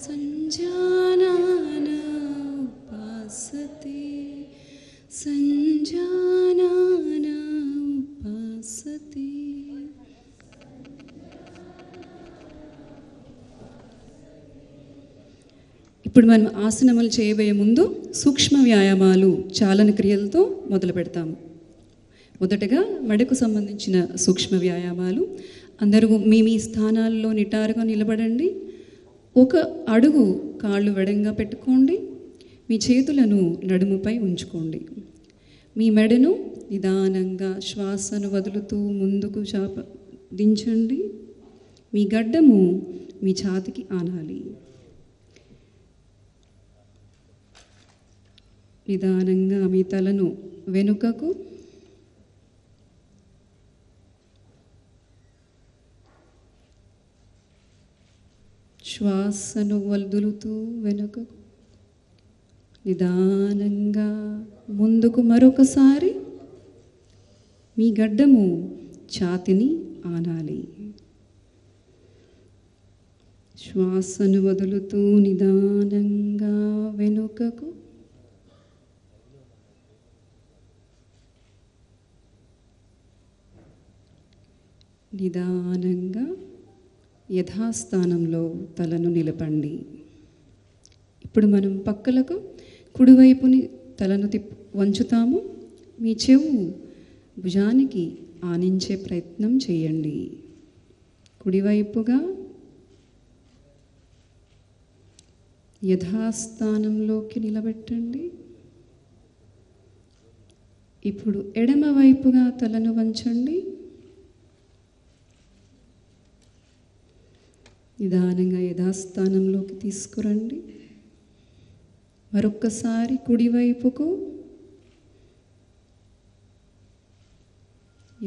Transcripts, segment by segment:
సంజానాన ఉపాసతే సంజానాన ఉపాసతే. ఇప్పుడు మనం ఆసనములు చేయబోయే ముందు సూక్ష్మ వ్యాయామాలు చాలన క్రియలతో మొదలు పెడతాము. మొదటగా మెడకు సంబంధించిన సూక్ష్మ వ్యాయామాలు. అందరూ మీ స్థానాల్లో నిటారుగా నిలబడండి. ఒక అడుగు కాళ్ళు వెడంగా పెట్టుకోండి. మీ చేతులను నడుముపై ఉంచుకోండి. మీ మెడను నిదానంగా శ్వాసను వదులుతూ ముందుకు దించండి. మీ గడ్డము మీ ఛాతికి ఆనాలి. నిదానంగా మీ తలను వెనుకకు, శ్వాసను వదులుతూ వెనుకకు, నిదానంగా ముందుకు. మరొకసారి మీ గడ్డము ఛాతిని ఆనాలి. శ్వాసను వదులుతూ నిదానంగా వెనుకకు, నిదానంగా యథాస్థానంలో తలను నిలపండి. ఇప్పుడు మనం పక్కలకు కుడివైపుని తలను వంచుతాము. మీ చెవు భుజానికి ఆనించే ప్రయత్నం చేయండి. కుడివైపుగా యథాస్థానంలోకి నిలబెట్టండి. ఇప్పుడు ఎడమ వైపుగా తలను వంచండి. నిదానంగా యథాస్థానంలోకి తీసుకురండి. మరొక్కసారి కుడివైపుకు,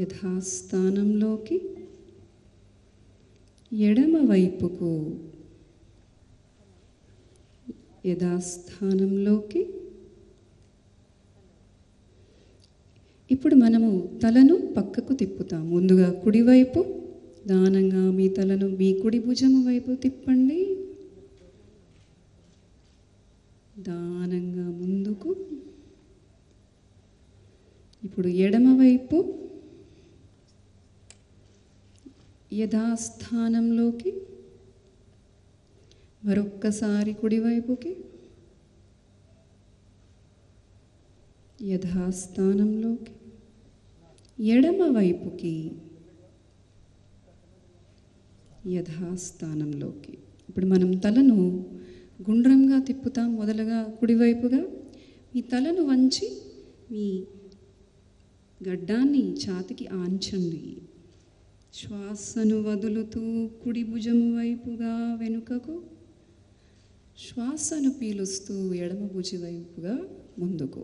యథాస్థానంలోకి, ఎడమ వైపుకు, యథాస్థానంలోకి. ఇప్పుడు మనము తలను పక్కకు తిప్పుతాం. ముందుగా కుడివైపు నిదానంగా మీ తలను మీ కుడి భుజము వైపు తిప్పండి. నిదానంగా ముందుకు. ఇప్పుడు ఎడమ వైపు యథాస్థానంలోకి, మరొక్కసారి కుడివైపుకి, యథాస్థానంలోకి, ఎడమ వైపుకి, యథాస్థానంలోకి. ఇప్పుడు మనం తలను గుండ్రంగా తిప్పుతాం. మొదలుగా కుడివైపుగా మీ తలను వంచి మీ గడ్డాన్ని ఛాతికి ఆంచండి. శ్వాసను వదులుతూ కుడి భుజము వైపుగా వెనుకకు, శ్వాసను పీలుస్తూ ఎడమ భుజం వైపుగా ముందుకు.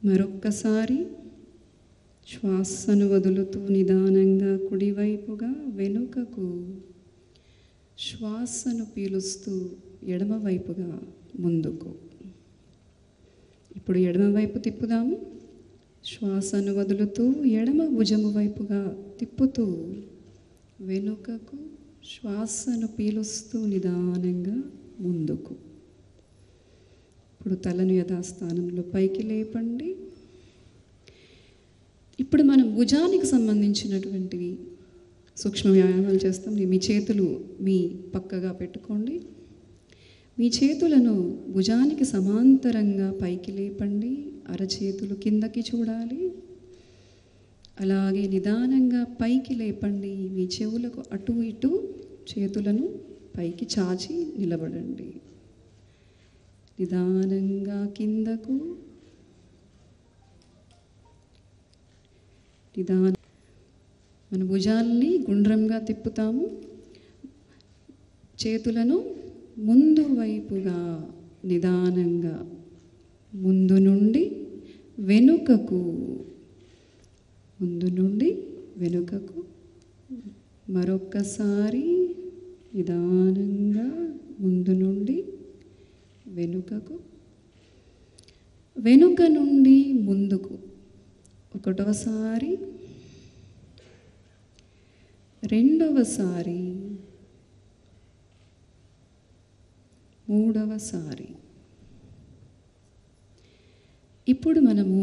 మరొక్కసారి శ్వాసను వదులుతూ నిదానంగా కుడివైపుగా వెనుకకు, శ్వాసను పీలుస్తూ ఎడమవైపుగా ముందుకు. ఇప్పుడు ఎడమవైపు తిప్పుదాము. శ్వాసను వదులుతూ ఎడమ భుజము వైపుగా తిప్పుతూ వెనుకకు, శ్వాసను పీలుస్తూ నిదానంగా ముందుకు. ఇప్పుడు తలను యథాస్థానంలో పైకి లేపండి. ఇప్పుడు మనం భుజానికి సంబంధించినటువంటివి సూక్ష్మ వ్యాయామాలు చేస్తాం. మీ చేతులు మీ పక్కగా పెట్టుకోండి. మీ చేతులను భుజానికి సమాంతరంగా పైకి లేపండి. అరచేతులు కిందకి చూడాలి. అలాగే నిదానంగా పైకి లేపండి. మీ చెవులకు అటు ఇటు చేతులను పైకి చాచి నిలబడండి. నిదానంగా కిందకు, మన భుజాల్ని గుండ్రంగా తిప్పుతాము. చేతులను ముందు వైపుగా నిదానంగా, ముందు నుండి వెనుకకు, ముందు నుండి వెనుకకు. మరొక్కసారి నిదానంగా ముందు నుండి వెనుకకు, వెనుక నుండి ముందుకు. ఒకటోసారి రెండవసారి, మూడవసారి. ఇప్పుడు మనము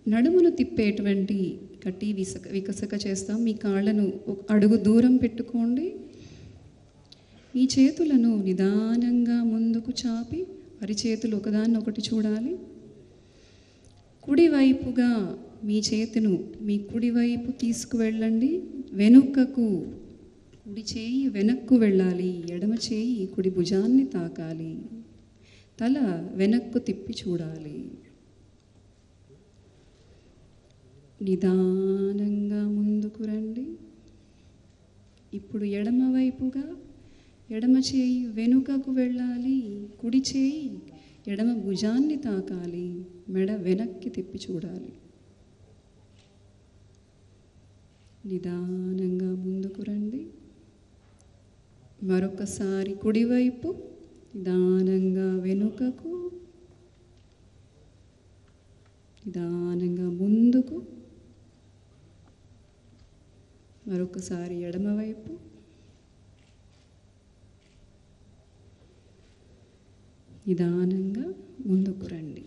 నడుమును తిప్పేటువంటి కట్టి వికసక చేస్తాం. మీ కాళ్ళను ఒక అడుగు దూరం పెట్టుకోండి. మీ చేతులను నిదానంగా ముందుకు చాపి అరిచేతులు ఒకదాన్నొకటి చూడాలి. కుడివైపుగా మీ చేతిను మీ కుడివైపు తీసుకువెళ్ళండి. వెనుకకు కుడి చేయి వెనక్కు వెళ్ళాలి. ఎడమ చేయి కుడి భుజాన్ని తాకాలి. తల వెనక్కు తిప్పి చూడాలి. నిదానంగా ముందుకు రండి. ఇప్పుడు ఎడమ వైపుగా ఎడమ చేయి వెనుకకు వెళ్ళాలి. కుడి చేయి ఎడమ భుజాన్ని తాకాలి. మెడ వెనక్కి తిప్పి చూడాలి. నిదానంగా ముందుకు రండి. మరొకసారి కుడివైపు, నిదానంగా వెనుకకు, నిదానంగా ముందుకు. మరొకసారి ఎడమవైపు, నిదానంగా ముందుకు రండి.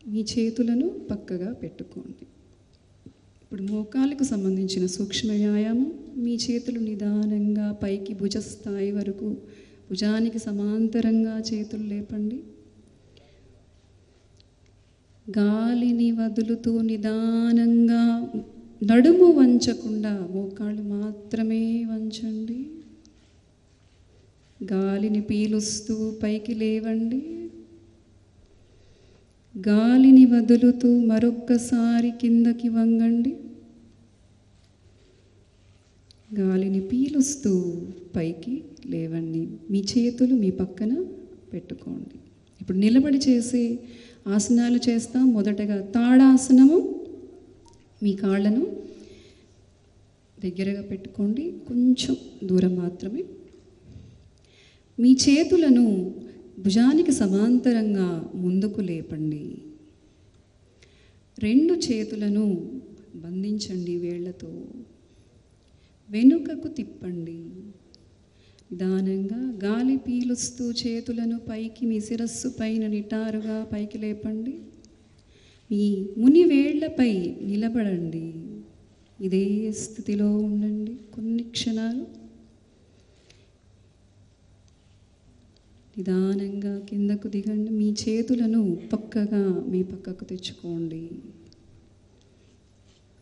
మీ చేతులను పక్కగా పెట్టుకోండి. ఇప్పుడు మోకాళ్ళకు సంబంధించిన సూక్ష్మ వ్యాయామం. మీ చేతులు నిదానంగా పైకి భుజస్థాయి వరకు, భుజానికి సమాంతరంగా చేతులు లేపండి. గాలిని వదులుతూ నిదానంగా, నడుము వంచకుండా మోకాళ్ళు మాత్రమే వంచండి. గాలిని పీలుస్తూ పైకి లేవండి. గాలిని వదులుతూ మరొక్కసారి కిందకి వంగండి. గాలిని పీలుస్తూ పైకి లేవండి. మీ చేతులు మీ పక్కన పెట్టుకోండి. ఇప్పుడు నిలబడి చేసే ఆసనాలు చేస్తాం. మొదటగా తాడాసనము. మీ కాళ్ళను దగ్గరగా పెట్టుకోండి, కొంచెం దూరం మాత్రమే. మీ చేతులను భుజానికి సమాంతరంగా ముందుకు లేపండి. రెండు చేతులను బంధించండి వేళ్లతో. వెనుకకు తిప్పండి. నిదానంగా గాలి పీలుస్తూ చేతులను పైకి మీ శిరస్సు పైన నిటారుగా పైకి లేపండి. మీ ముని వేళ్లపై నిలబడండి. ఇదే స్థితిలో ఉండండి కొన్ని క్షణాలు. నిదానంగా కిందకు దిగండి. మీ చేతులను పక్కగా మీ పక్కకు తెచ్చుకోండి.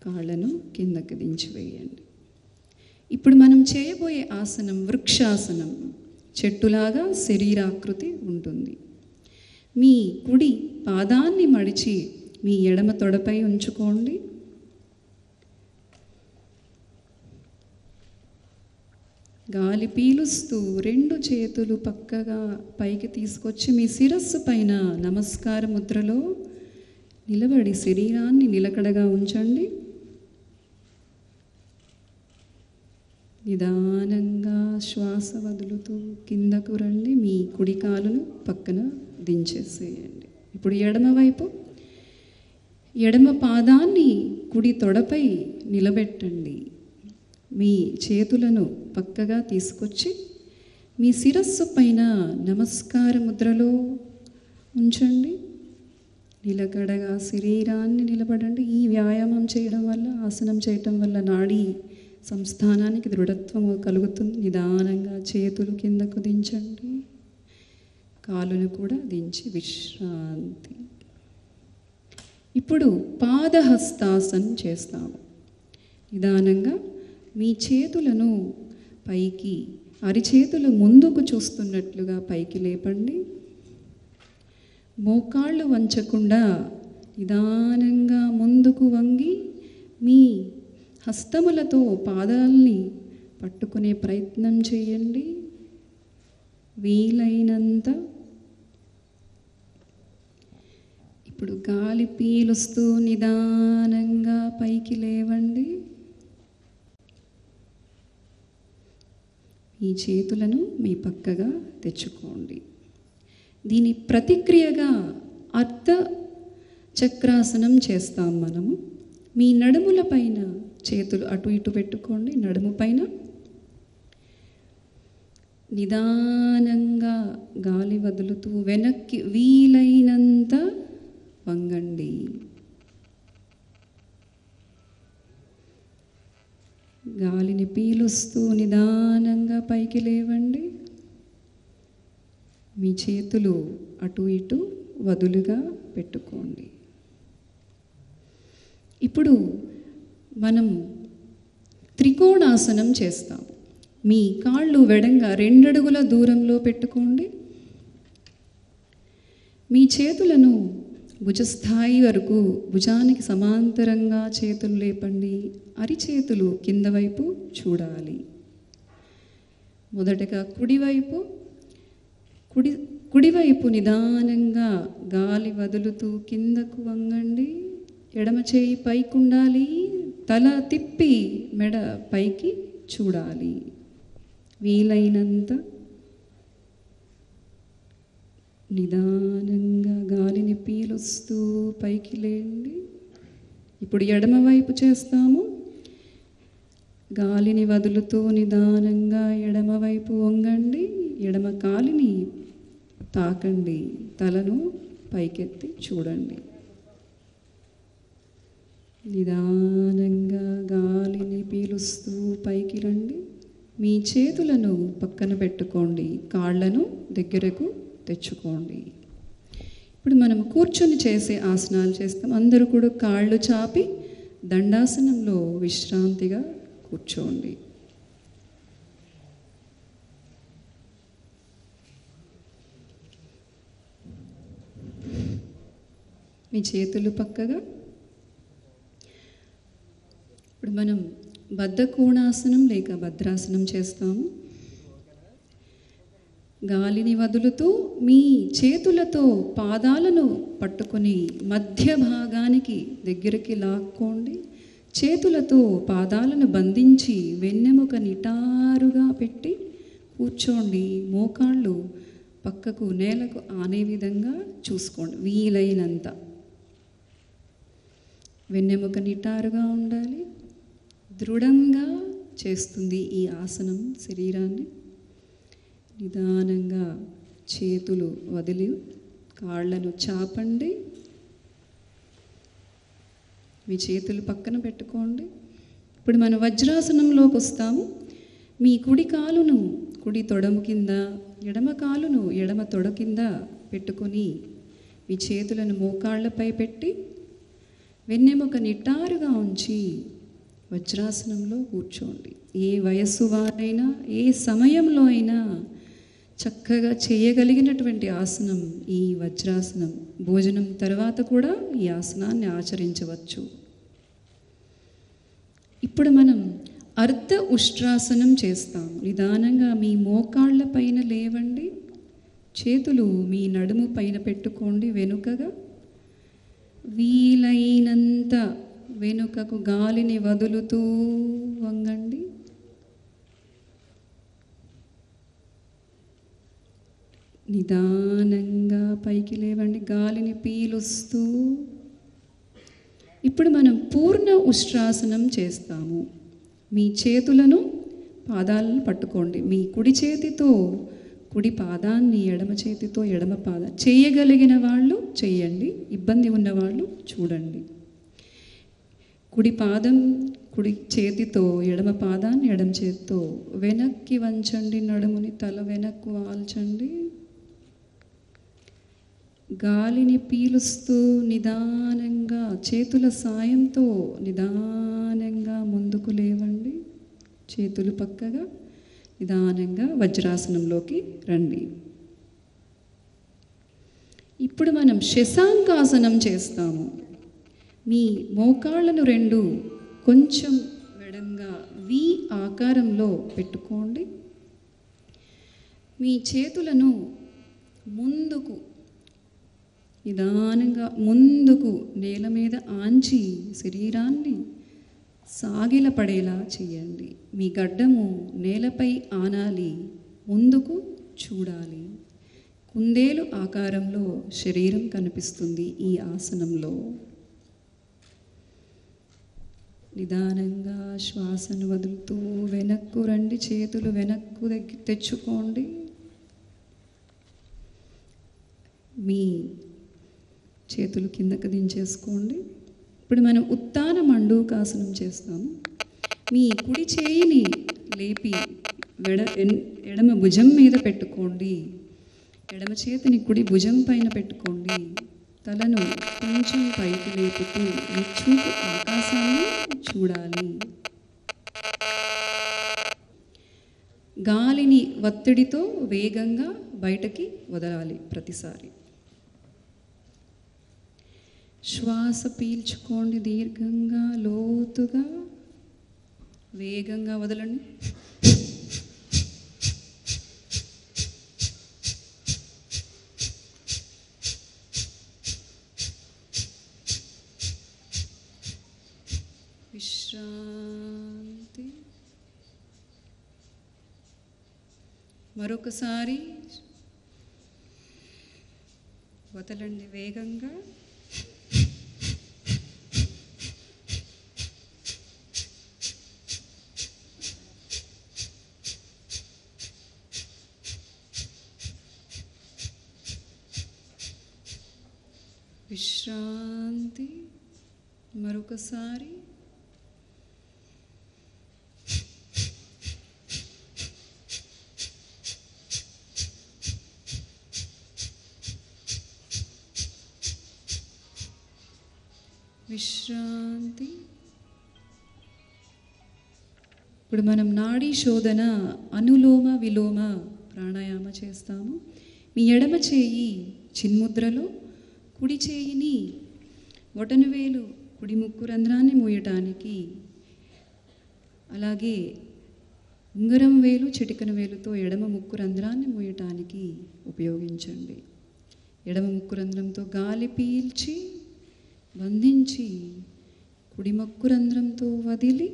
కాళ్ళను కిందకు దించివేయండి. ఇప్పుడు మనం చేయబోయే ఆసనం వృక్షాసనం. చెట్టులాగా శరీరాకృతి ఉంటుంది. మీ కుడి పాదాన్ని మడిచి మీ ఎడమ తొడపై ఉంచుకోండి. గాలి పీలుస్తూ రెండు చేతులు పక్కగా పైకి తీసుకొచ్చి మీ శిరస్సు పైన నమస్కార ముద్రలో నిలబడి శరీరాన్ని నిలకడగా ఉంచండి. నిదానంగా శ్వాస వదులుతూ కిందకు రండి. మీ కుడి కాలును పక్కన దించేసేయండి. ఇప్పుడు ఎడమవైపు ఎడమ పాదాన్ని కుడి తొడపై నిలబెట్టండి. మీ చేతులను పక్కగా తీసుకొచ్చి మీ శిరస్సు పైన నమస్కార ముద్రలో ఉంచండి. నిలకడగా శరీరాన్ని నిలబడండి. ఈ వ్యాయామం చేయడం వల్ల, ఆసనం చేయటం వల్ల నాడీ సంస్థానానికి దృఢత్వం కలుగుతుంది. నిదానంగా చేతులు కిందకు దించండి. కాలును కూడా దించి విశ్రాంతి. ఇప్పుడు పాదహస్తాసనం చేస్తాము. నిదానంగా మీ చేతులను పైకి, అరిచేతులు ముందుకు చూస్తున్నట్లుగా పైకి లేపండి. మోకాళ్ళు వంచకుండా నిదానంగా ముందుకు వంగి మీ హస్తములతో పాదాలని పట్టుకునే ప్రయత్నం చేయండి. వీలైనంత. ఇప్పుడు గాలి పీలుస్తూ నిదానంగా పైకి లేవండి. ఈ చేతులను మీ పక్కగా తెచ్చుకోండి. దీని ప్రతిక్రియగా అర్ధ చక్రాసనం చేస్తాం మనము. మీ నడుముల పైన చేతులు అటు ఇటు పెట్టుకోండి నడుము పైన. నిదానంగా గాలి వదులుతూ వెనక్కి వీలైనంత వంగండి. గాలిని పీలుస్తూ నిదానంగా పైకి లేవండి. మీ చేతులు అటు ఇటు వదులుగా పెట్టుకోండి. ఇప్పుడు మనం త్రికోణాసనం చేస్తాం. మీ కాళ్ళు వెడంగా 2 అడుగుల దూరంలో పెట్టుకోండి. మీ చేతులను భుజస్థాయి వరకు భుజానికి సమాంతరంగా చేతులు లేపండి. అరిచేతులు కింద వైపు చూడాలి. మొదటగా కుడివైపు నిదానంగా గాలి వదులుతూ కిందకు వంగండి. ఎడమ చేయి పైకి ఉండాలి. తల తిప్పి మెడ పైకి చూడాలి. వీలైనంత నిదానంగా గాలిని పీలుస్తూ పైకి లేండి. ఇప్పుడు ఎడమ వైపు చేస్తాము. గాలిని వదులుతూ నిదానంగా ఎడమ వైపు వంగండి. ఎడమ కాలిని తాకండి. తలను పైకెత్తి చూడండి. నిదానంగా గాలిని పీలుస్తూ పైకి రండి. మీ చేతులను పక్కన పెట్టుకోండి. కాళ్ళను దగ్గరకు తెచ్చుకోండి. ఇప్పుడు మనం కూర్చొని చేసే ఆసనాలు చేస్తాం. అందరూ కూడా కాళ్ళు చాపి దండాసనంలో విశ్రాంతిగా కూర్చోండి. మీ చేతులు పక్కగా. ఇప్పుడు మనం బద్ధకోణాసనం లేక భద్రాసనం చేస్తాము. గాలిని వదులుతూ మీ చేతులతో పాదాలను పట్టుకొని మధ్య భాగానికి దగ్గరికి లాక్కోండి. చేతులతో పాదాలను బంధించి వెన్నెముక నిటారుగా పెట్టి కూర్చోండి. మోకాళ్ళు పక్కకు నేలకు ఆనే విధంగా చూసుకోండి. వీలైనంత వెన్నెముక నిటారుగా ఉండాలి. దృఢంగా చేస్తుంది ఈ ఆసనం శరీరాన్ని. నిదానంగా చేతులు వదిలి కాళ్ళను చాపండి. మీ చేతులు పక్కన పెట్టుకోండి. ఇప్పుడు మనం వజ్రాసనంలోకి వస్తాము. మీ కుడి కాలును కుడి తొడము కింద, ఎడమ కాలును ఎడమ తొడ కింద పెట్టుకొని మీ చేతులను మోకాళ్ళపై పెట్టి వెన్నెముక నిటారుగా ఉంచి వజ్రాసనంలో కూర్చోండి. ఏ వయస్సు వారైనా ఏ సమయంలో అయినా చక్కగా చేయగలిగినటువంటి ఆసనం ఈ వజ్రాసనం. భోజనం తర్వాత కూడా ఈ ఆసనాన్ని ఆచరించవచ్చు. ఇప్పుడు మనం అర్ధ ఉష్ట్రాసనం చేస్తాం. నిదానంగా మీ మోకాళ్ళ పైన లేవండి. చేతులు మీ నడుము పైన పెట్టుకోండి. వెనుకగా వీలైనంత వెనుకకు గాలిని వదులుతూ వంగండి. నిదానంగా పైకి లేవండి. గాలిని పీలుస్తూ. ఇప్పుడు మనం పూర్ణ ఉష్ట్రాసనం చేస్తాము. మీ చేతులను పాదాలను పట్టుకోండి. మీ కుడి చేతితో కుడి పాదాన్ని, ఎడమ చేతితో ఎడమ పాదాన్ని. చేయగలిగిన వాళ్ళు చేయండి. ఇబ్బంది ఉన్నవాళ్ళు చూడండి. కుడి పాదం కుడి చేతితో, ఎడమ పాదాన్ని ఎడమ చేతితో వెనక్కి వంచండి. నడుముని తల వెనక్కు వాల్చండి. గాలిని పీలుస్తూ నిదానంగా చేతుల సాయంతో నిదానంగా ముందుకు లేవండి. చేతులు పక్కగా నిదానంగా వజ్రాసనంలోకి రండి. ఇప్పుడు మనం శశాంకాసనం చేస్తాము. మీ మోకాళ్ళను 2 కొంచెం వెడంగా వి ఆకారంలో పెట్టుకోండి. మీ చేతులను ముందుకు నిదానంగా ముందుకు నేల మీద ఆంచి శరీరాన్ని సాగిలపడేలా చేయండి. మీ గడ్డము నేలపై ఆనాలి. ముందుకు చూడాలి. కుందేలు ఆకారంలో శరీరం కనిపిస్తుంది ఈ ఆసనంలో. నిదానంగా శ్వాసను వదులుతూ వెనక్కు రండి. చేతులు వెనక్కు తెచ్చుకోండి. మీ చేతులు కిందకు దించేసుకోండి. ఇప్పుడు మనం ఉత్తాన మండూకాసనం చేస్తాము. మీ కుడి చేయిని లేపి ఎడమ భుజం మీద పెట్టుకోండి. ఎడమ చేతిని కుడి భుజం పైన పెట్టుకోండి. తలను కొంచెం పైకి లేపుతూ మీ చూపు ఆకాశాన్ని చూడాలి. గాలిని ఒత్తిడితో వేగంగా బయటకి వదలాలి. ప్రతిసారి శ్వాస పీల్చుకోండి. దీర్ఘంగా లోతుగా వేగంగా వదలండి. విశ్రాంతి. మరొకసారి వదలండి వేగంగా. విశ్రాంతి. మరొకసారి విశ్రాంతి. ఇప్పుడు మనం నాడీ శోధన అనులోమ విలోమ ప్రాణాయామ చేస్తాము. మీ ఎడమ చేయి చిన్ముద్రలో, కుడి చేయిని బొటనవేలు కుడి ముక్కు రంధ్రాన్ని మూయటానికి, అలాగే ఉంగరం వేలు చిటికన వేలుతో ఎడమ ముక్కు రంధ్రాన్ని మూయటానికి ఉపయోగించండి. ఎడమ ముక్కు రంధ్రంతో గాలి పీల్చి బంధించి కుడి ముక్కు రంధ్రంతో వదిలి,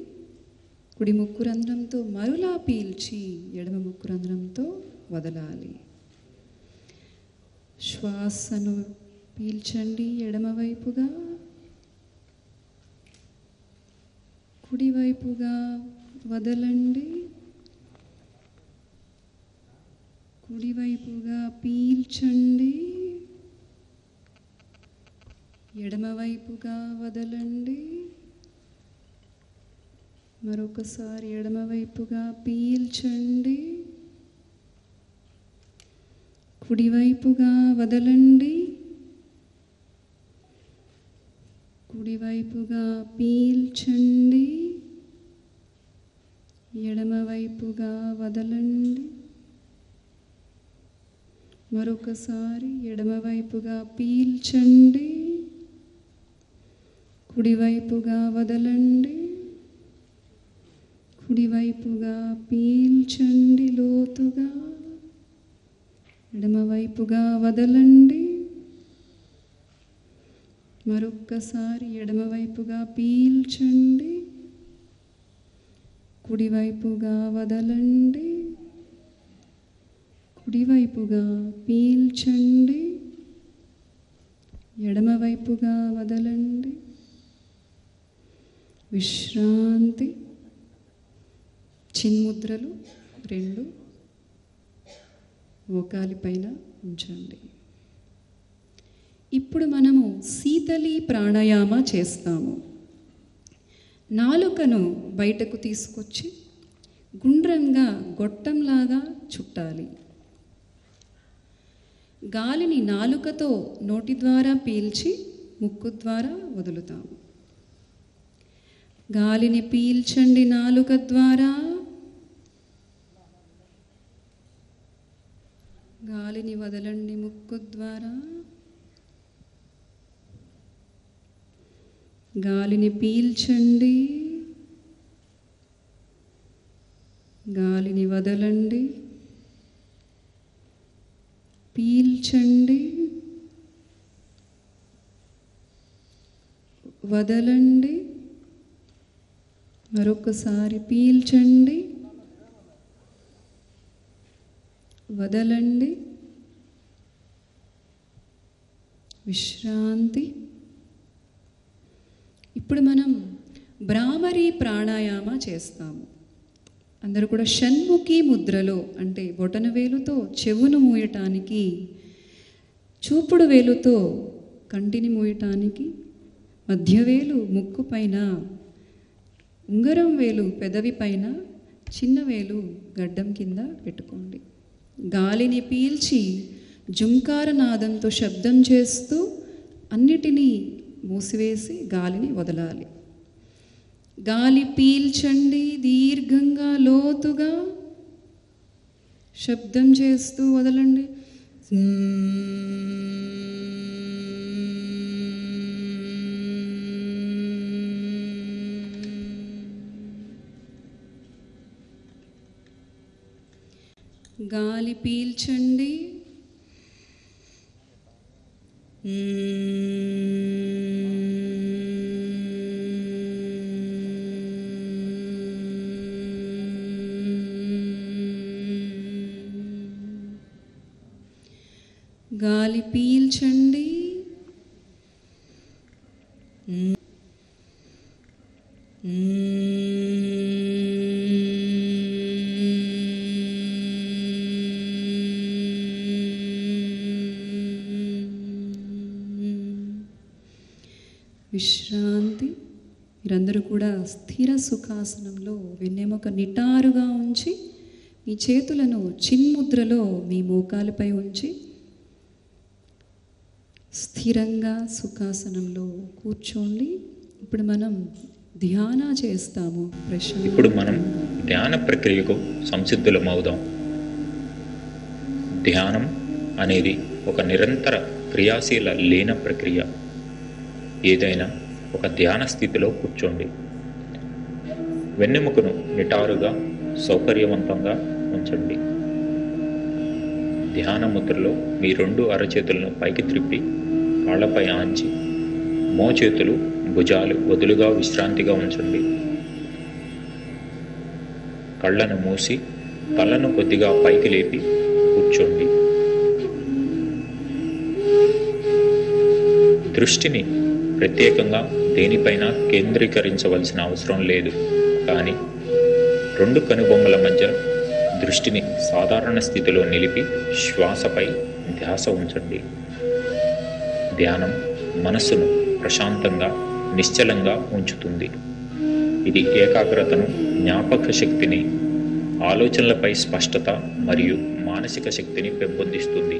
కుడి ముక్కు రంధ్రంతో మరులా పీల్చి ఎడమ ముక్కు రంధ్రంతో వదలాలి. శ్వాసను పీల్చండి. ఎడమవైపుగా, కుడివైపుగా వదలండి. కుడివైపుగా పీల్చండి. ఎడమవైపుగా వదలండి. మరొకసారి ఎడమవైపుగా పీల్చండి. కుడివైపుగా వదలండి. కుడివైపుగా పీల్చండి. ఎడమవైపుగా వదలండి. మరొకసారి ఎడమవైపుగా పీల్చండి. కుడివైపుగా వదలండి. కుడివైపుగా పీల్చండి లోతుగా. ఎడమవైపుగా వదలండి. మరొక్కసారి ఎడమవైపుగా పీల్చండి. కుడివైపుగా వదలండి. కుడివైపుగా పీల్చండి. ఎడమవైపుగా వదలండి. విశ్రాంతి. చిన్ముద్రలు 2 మోకాలి పైన ఉంచండి. ఇప్పుడు మనము శీతలి ప్రాణాయామ చేస్తాము. నాలుకను బయటకు తీసుకొచ్చి గుండ్రంగా గొట్టంలాగా చుట్టాలి. గాలిని నాలుకతో నోటి ద్వారా పీల్చి ముక్కు ద్వారా వదులుతాము. గాలిని పీల్చండి నాలుక ద్వారా. గాలిని వదలండి ముక్కు ద్వారా. గాలిని పీల్చండి. గాలిని వదలండి. పీల్చండి. వదలండి. మరొకసారి పీల్చండి. వదలండి. విశ్రాంతి. ఇప్పుడు మనం భ్రామరి ప్రాణాయామ చేస్తాము. అందరూ కూడా షణ్ముఖి ముద్రలో, అంటే బొటన వేలుతో చెవును మూయటానికి, చూపుడు వేలుతో కంటిని మూయటానికి, మధ్యవేలు ముక్కు పైన, ఉంగరం వేలు పెదవి పైన, చిన్న వేలు గడ్డం కింద పెట్టుకోండి. గాలిని పీల్చి జుంకార నాదంతో శబ్దం చేస్తూ అన్నిటినీ మూసివేసి గాలిని వదలాలి. గాలి పీల్చండి, దీర్ఘంగా లోతుగా శబ్దం చేస్తూ వదలండి. గాలి పీల్చండి, గాలి పీల్చండి, విశ్రాంతి. మీరందరూ కూడా స్థిర సుఖాసనంలో వెన్నెముక నిటారుగా ఉంచి మీ చేతులను చిన్ముద్రలో మీ మోకాలిపై ఉంచి స్థిరంగా సుఖాసనంలో కూర్చోండి. ఇప్పుడు మనం ధ్యాన చేస్తాము. ఇప్పుడు మనం ధ్యాన ప్రక్రియకు సంసిద్ధులమవుదాం. ధ్యానం అనేది ఒక నిరంతర క్రియాశీల లీన ప్రక్రియ. ఏదైనా ఒక ధ్యాన స్థితిలో కూర్చోండి. వెన్నెముకను నిటారుగా సౌకర్యవంతంగా ఉంచండి. ధ్యాన ముద్రలో మీ 2 అరచేతులను పైకి త్రిప్పి కాళ్ళపై ఆంచి మోచేతులు భుజాలు వదులుగా విశ్రాంతిగా ఉంచండి. కళ్ళను మూసి తలను కొద్దిగా పైకి లేపి కూర్చోండి. దృష్టిని ప్రత్యేకంగా దేనిపైన కేంద్రీకరించవలసిన అవసరం లేదు, కానీ 2 కనుబొమ్మల మధ్య దృష్టిని సాధారణ స్థితిలో నిలిపి శ్వాసపై ధ్యాస ఉంచండి. ధ్యానం మనస్సును ప్రశాంతంగా నిశ్చలంగా ఉంచుతుంది. ఇది ఏకాగ్రతను, జ్ఞాపక శక్తిని, ఆలోచనలపై స్పష్టత మరియు మానసిక శక్తిని పెంపొందిస్తుంది.